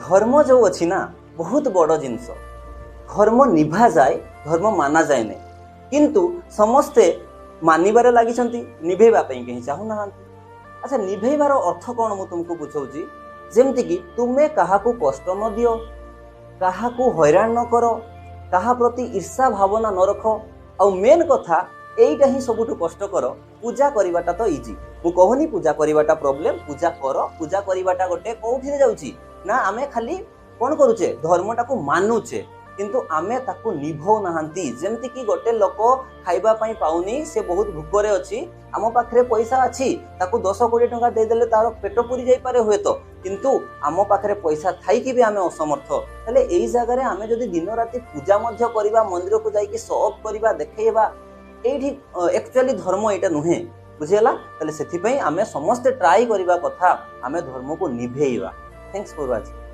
धर्म जो अच्छी ना बहुत बड़ जिनस धर्म निभा जाए धर्म माना जाए नहीं किंतु समस्ते मानिबारे लागिछंती निभेबा पई कहीं चाहूना। अच्छा निभेबार अर्थ कौन मु तुमको बुझाऊँ जेमती कि तुमे काहाकू कष्ट न दियो काहाकू हैरान न करो काहा प्रति ईर्षा भावना न रख आ मेन कथा एईटा ही सबुठु कष्टकर पूजा करिवाटा तो इजी मु कहूनी पूजा करिवाटा प्रॉब्लम पूजा कर पूजा करिवाटा गोटे कोउठी जाउची ना आमे खाली कौन करूचे धर्मटा को मानुचे किंतु आमे ताकू निभौ नाहांती जेमती कि गोटे लोक खाइबा पई पाउनी से बहुत भूखरे अछि आम पाखरे पैसा अछि ताकू 10-20 टंका दे देले तार पेट पूरी जाई पारे हुए तो किंतु आम पाखरे पैसा थाई कि भी आमे असमर्थ तले एई जगह रे आमे जदी दिन राती पूजा मध्य करिबा मंदिर को जाई कि शो ऑफ करिबा देखेबा एठी एक्चुअली धर्म एटा नुहे बुझियला तले सेथि पई आमे समस्त ट्राई करिबा कथा आमे धर्म को निभेइबा। Thanks for watching.